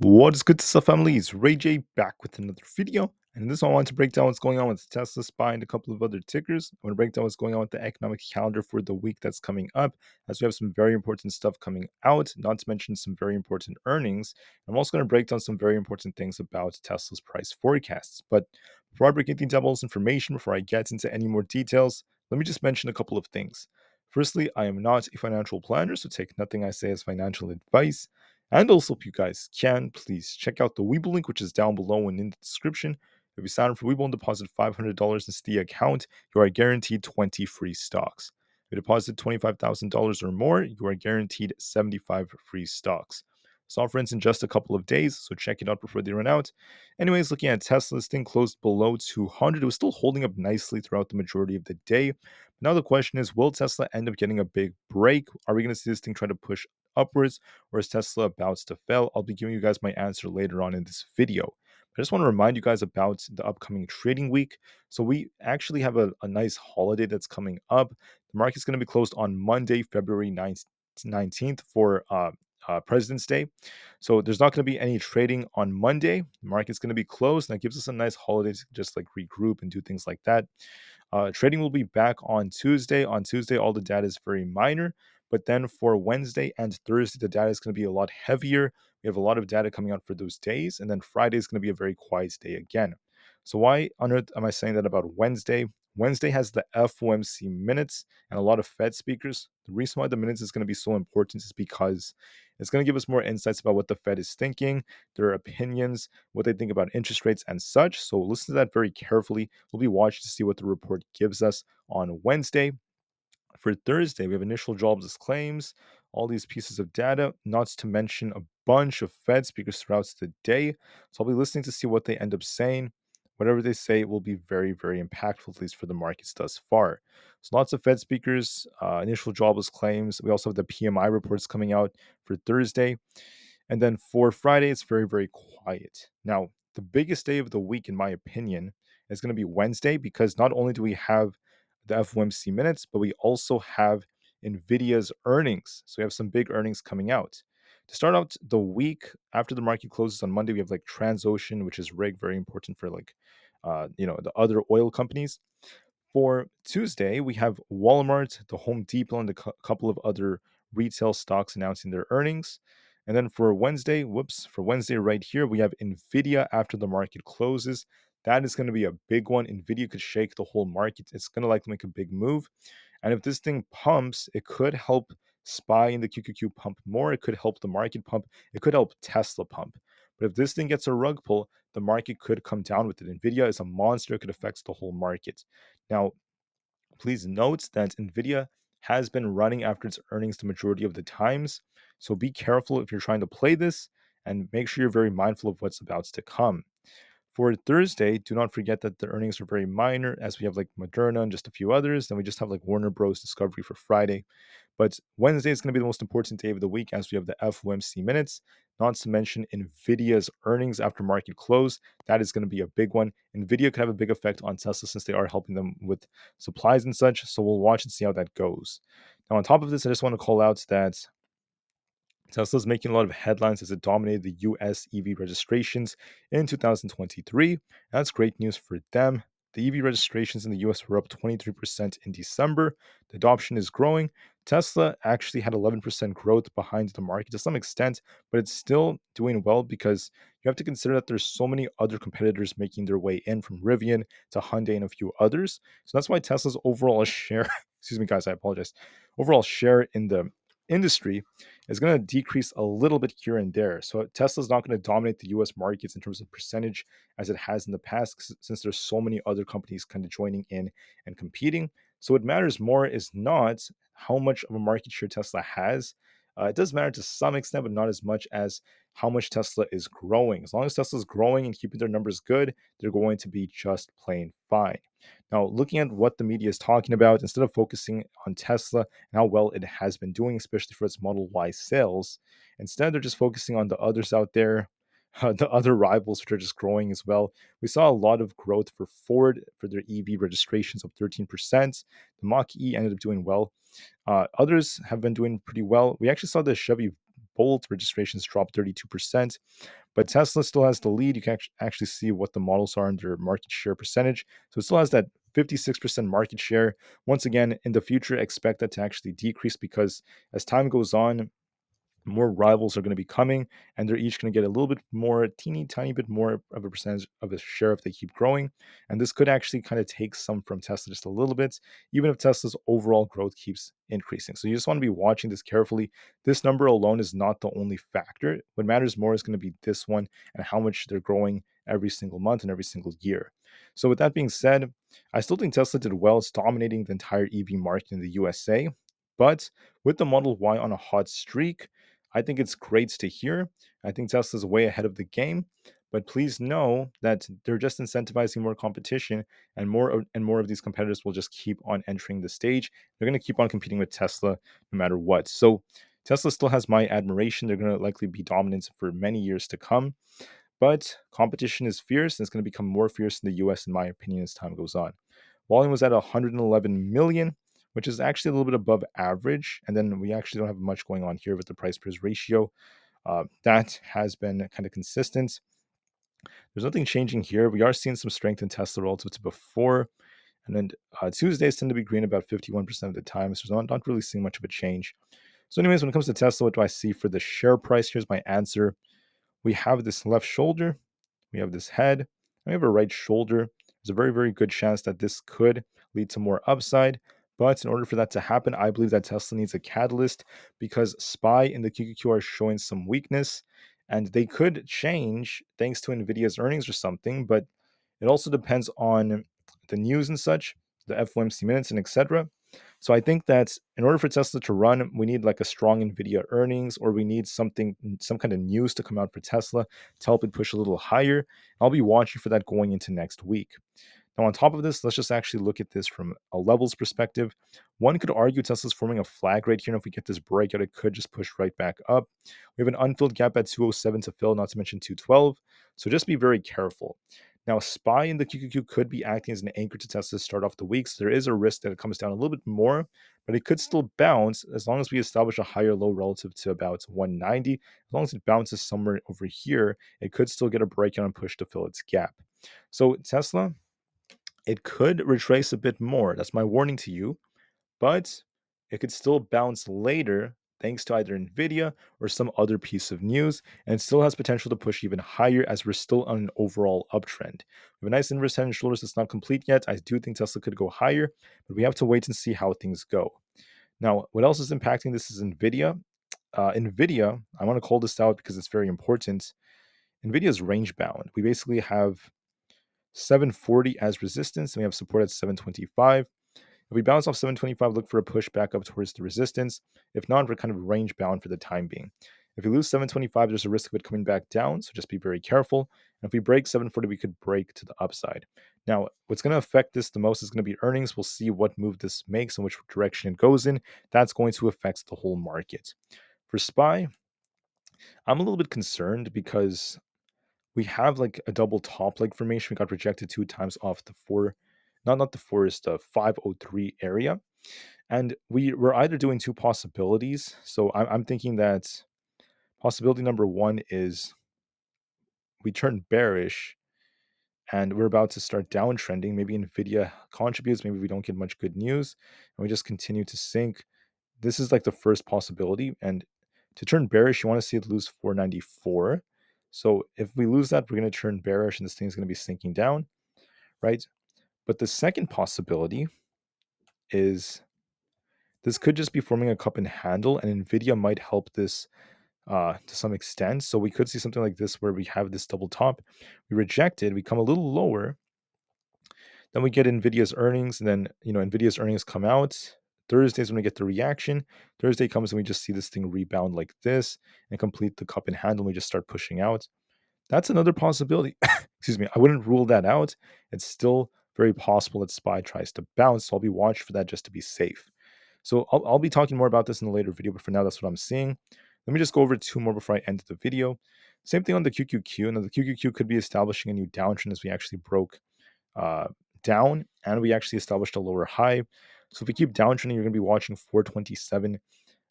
What is good, Tesla family? It's Ray J back with another video. And in this one, I want to break down what's going on with Tesla SPY and a couple of other tickers. I want to break down what's going on with the economic calendar for the week that's coming up, as we have some very important stuff coming out, not to mention some very important earnings. I'm also going to break down some very important things about Tesla's price forecasts. But before I break anything down all this information, before I get into any more details, let me just mention a couple of things. Firstly, I am not a financial planner, so take nothing I say as financial advice. And also, if you guys can, please check out the Webull link, which is down below and in the description. If you sign up for Webull and deposit $500 into the account, you are guaranteed 20 free stocks. If you deposit $25,000 or more, you are guaranteed 75 free stocks. This offer ends in just a couple of days, so check it out before they run out. Anyways, looking at Tesla, this thing closed below 200. It was still holding up nicely throughout the majority of the day. Now the question is, will Tesla end up getting a big break? Are we going to see this thing try to push upwards, or is Tesla about to fail? I'll be giving you guys my answer later on in this video. I just want to remind you guys about the upcoming trading week. So we actually have a nice holiday that's coming up. The market's going to be closed on Monday, February 19th for President's Day. So there's not going to be any trading on Monday. The market's going to be closed, and that gives us a nice holiday to just like regroup and do things like that. Trading will be back on Tuesday. On Tuesday, all the data is very minor. But then for Wednesday and Thursday, the data is going to be a lot heavier. We have a lot of data coming out for those days. And then Friday is going to be a very quiet day again. So, why on earth am I saying that about Wednesday? Wednesday has the FOMC minutes and a lot of Fed speakers. The reason why the minutes is going to be so important is because it's going to give us more insights about what the Fed is thinking, their opinions, what they think about interest rates and such. So listen to that very carefully. We'll be watching to see what the report gives us on Wednesday. For Thursday, we have initial jobless claims, all these pieces of data, not to mention a bunch of Fed speakers throughout the day. So I'll be listening to see what they end up saying. Whatever they say will be very, very impactful, at least for the markets thus far. So lots of Fed speakers, initial jobless claims. We also have the PMI reports coming out for Thursday. And then for Friday, it's very, very quiet. Now, the biggest day of the week, in my opinion, is going to be Wednesday because not only do we have the FOMC minutes, but we also have Nvidia's earnings. So we have some big earnings coming out. To start out the week after the market closes on Monday, we have like Transocean, which is rig, very important for like, the other oil companies. For Tuesday, we have Walmart, the Home Depot, and a couple of other retail stocks announcing their earnings. And then for Wednesday, for Wednesday right here, we have Nvidia after the market closes. That is going to be a big one. Nvidia could shake the whole market. It's going to like make a big move. And if this thing pumps, it could help SPY in the QQQ pump more. It could help the market pump. It could help Tesla pump. But if this thing gets a rug pull, the market could come down with it. Nvidia is a monster. It could affect the whole market. Now, please note that Nvidia has been running after its earnings the majority of the times. So be careful if you're trying to play this and make sure you're very mindful of what's about to come. For Thursday, do not forget that the earnings are very minor, as we have like Moderna and just a few others. Then we just have like Warner Bros. Discovery for Friday. But Wednesday is going to be the most important day of the week as we have the FOMC minutes, not to mention Nvidia's earnings after market close. That is going to be a big one. Nvidia could have a big effect on Tesla since they are helping them with supplies and such. So we'll watch and see how that goes. Now, on top of this, I just want to call out that Tesla's making a lot of headlines as it dominated the US EV registrations in 2023. That's great news for them. The EV registrations in the US were up 23% in December. The adoption is growing. Tesla actually had 11% growth behind the market to some extent, but it's still doing well because you have to consider that there's so many other competitors making their way in, from Rivian to Hyundai and a few others. So that's why Tesla's overall share, excuse me guys, I apologize, overall share in the industry is going to decrease a little bit here and there. So Tesla's not going to dominate the US markets in terms of percentage as it has in the past, since there's so many other companies kind of joining in and competing. So what matters more is not how much of a market share Tesla has. It does matter to some extent, but not as much as how much Tesla is growing. As long as Tesla's growing and keeping their numbers good, they're going to be just plain fine. Now, looking at what the media is talking about, instead of focusing on Tesla and how well it has been doing, especially for its Model Y sales, instead they're just focusing on the others out there, the other rivals, which are just growing as well. We saw a lot of growth for Ford for their EV registrations of 13%. The Mach E ended up doing well. Others have been doing pretty well. We actually saw the Chevy Bolt registrations drop 32%. But Tesla still has the lead. You can actually see what the models are in their market share percentage. So it still has that 56% market share. Once again, in the future, expect that to actually decrease because as time goes on, more rivals are going to be coming, and they're each going to get a little bit more, teeny tiny bit more of a percentage of a share if they keep growing. And this could actually kind of take some from Tesla just a little bit, even if Tesla's overall growth keeps increasing. So you just want to be watching this carefully. This number alone is not the only factor. What matters more is going to be this one and how much they're growing every single month and every single year. So with that being said, I still think Tesla did well. It's dominating the entire EV market in the USA. But with the Model Y on a hot streak, I think it's great to hear. I think Tesla's way ahead of the game, but please know that they're just incentivizing more competition, and more of these competitors will just keep on entering the stage. They're going to keep on competing with Tesla no matter what. So Tesla still has my admiration. They're going to likely be dominant for many years to come, but competition is fierce, and it's going to become more fierce in the US, in my opinion, as time goes on. Volume was at 111 million, which is actually a little bit above average. And then we actually don't have much going on here with the price price ratio. That has been kind of consistent. There's nothing changing here. We are seeing some strength in Tesla relative to before. And then Tuesdays tend to be green about 51% of the time. So I'm not really seeing much of a change. So, anyways, when it comes to Tesla, what do I see for the share price? Here's my answer. We have this left shoulder, we have this head, and we have a right shoulder. There's a very, very good chance that this could lead to more upside. But in order for that to happen, I believe that Tesla needs a catalyst because SPY and the QQQ are showing some weakness, and they could change thanks to Nvidia's earnings or something. But it also depends on the news and such, the FOMC minutes and etc. So I think that in order for Tesla to run, we need like a strong Nvidia earnings, or we need something, some kind of news to come out for Tesla to help it push a little higher. I'll be watching for that going into next week. Now, on top of this, let's just actually look at this from a levels perspective. One could argue Tesla's forming a flag right here, and if we get this breakout, it could just push right back up. We have an unfilled gap at 207 to fill, not to mention 212. So just be very careful. Now, SPY in the QQQ could be acting as an anchor to Tesla to start off the week, so there is a risk that it comes down a little bit more, but it could still bounce as long as we establish a higher low relative to about 190. As long as it bounces somewhere over here, it could still get a breakout and push to fill its gap. So Tesla, it could retrace a bit more. That's my warning to you, but it could still bounce later thanks to either Nvidia or some other piece of news, and it still has potential to push even higher as we're still on an overall uptrend. We have a nice inverse head and shoulders that's not complete yet. I do think Tesla could go higher, but we have to wait and see how things go. Now, what else is impacting this is Nvidia. Nvidia, I want to call this out because it's very important. Nvidia is range bound. We basically have 740 as resistance, and we have support at 725. If we bounce off 725, look for a push back up towards the resistance. If not, we're kind of range bound for the time being. If we lose 725, there's a risk of it coming back down, so just be very careful. And if we break 740, we could break to the upside. Now, what's going to affect this the most is going to be earnings. We'll see what move this makes and which direction it goes in. That's going to affect the whole market. For SPY, I'm a little bit concerned because we have like a double top leg formation. We got rejected two times off the not the forest, the 503 area. And we were either doing two possibilities. So I'm thinking that possibility number one is we turn bearish and we're about to start downtrending. Maybe Nvidia contributes, maybe we don't get much good news, and we just continue to sink. This is like the first possibility. And to turn bearish, you want to see it lose 494. So if we lose that, we're going to turn bearish and this thing is going to be sinking down, right? But the second possibility is this could just be forming a cup and handle, and Nvidia might help this to some extent. So we could see something like this where we have this double top, we reject it, we come a little lower, then we get Nvidia's earnings, and then Nvidia's earnings come out. Thursday's when we get the reaction. Thursday comes and we just see this thing rebound like this and complete the cup and handle. And we just start pushing out. That's another possibility. Excuse me. I wouldn't rule that out. It's still very possible that SPY tries to bounce. So I'll be watching for that just to be safe. So I'll be talking more about this in a later video, but for now, that's what I'm seeing. Let me just go over two more before I end the video. Same thing on the QQQ. Now, the QQQ could be establishing a new downtrend as we actually broke uh, down and we actually established a lower high. So if we keep downtrending, you're going to be watching 427,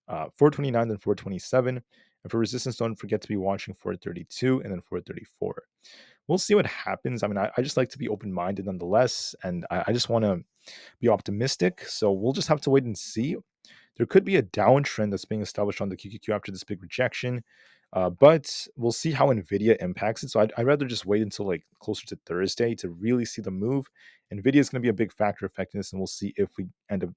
429, then 427. And for resistance, don't forget to be watching 432 and then 434. We'll see what happens. I mean, I just like to be open minded nonetheless, and I just want to be optimistic. So we'll just have to wait and see. There could be a downtrend that's being established on the QQQ after this big rejection, but we'll see how Nvidia impacts it. So I'd rather just wait until like closer to Thursday to really see the move. Nvidia is going to be a big factor affecting this, and we'll see if we end up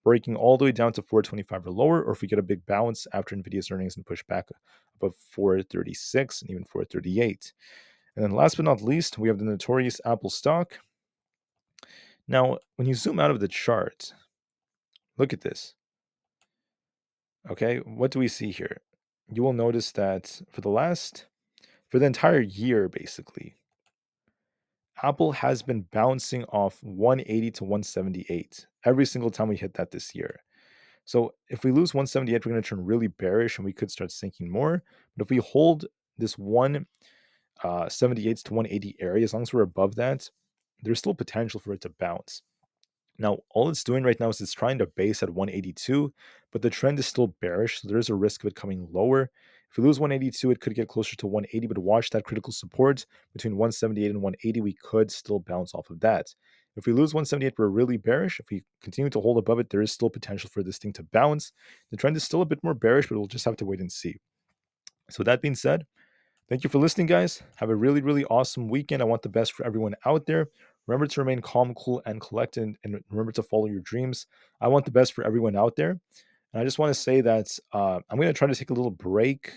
breaking all the way down to 425 or lower, or if we get a big bounce after Nvidia's earnings and push back above 436 and even 438. And then last but not least, we have the notorious Apple stock. Now, when you zoom out of the chart, look at this. Okay, what do we see here? You will notice that for the entire year, basically, Apple has been bouncing off 180 to 178 every single time we hit that this year. So if we lose 178, we're going to turn really bearish and we could start sinking more. But if we hold this 178 to 180 area, as long as we're above that, there's still potential for it to bounce. Now, all it's doing right now is it's trying to base at 182, but the trend is still bearish, so there is a risk of it coming lower. If we lose 182, it could get closer to 180, but watch that critical support between 178 and 180. We could still bounce off of that. If we lose 178, we're really bearish. If we continue to hold above it, there is still potential for this thing to bounce. The trend is still a bit more bearish, but we'll just have to wait and see. So, with that being said, thank you for listening, guys. Have a really, really awesome weekend. I want the best for everyone out there. Remember to remain calm, cool, and collected, and remember to follow your dreams. I want the best for everyone out there. And I just want to say that I'm going to try to take a little break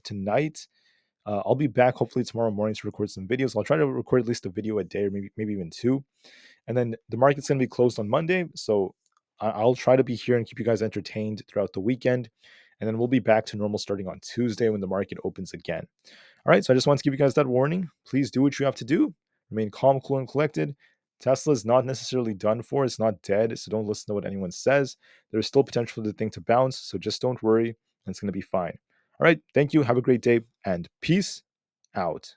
tonight. I'll be back hopefully tomorrow morning to record some videos. I'll try to record at least a video a day, or maybe even two. And then the market's going to be closed on Monday, so I'll try to be here and keep you guys entertained throughout the weekend. And then we'll be back to normal starting on Tuesday when the market opens again. All right, so I just want to give you guys that warning. Please do what you have to do. Remain calm, cool, and collected. Tesla is not necessarily done for. It's not dead, so don't listen to what anyone says. There's still potential for the thing to bounce, so just don't worry, and it's going to be fine. All right, thank you. Have a great day, and peace out.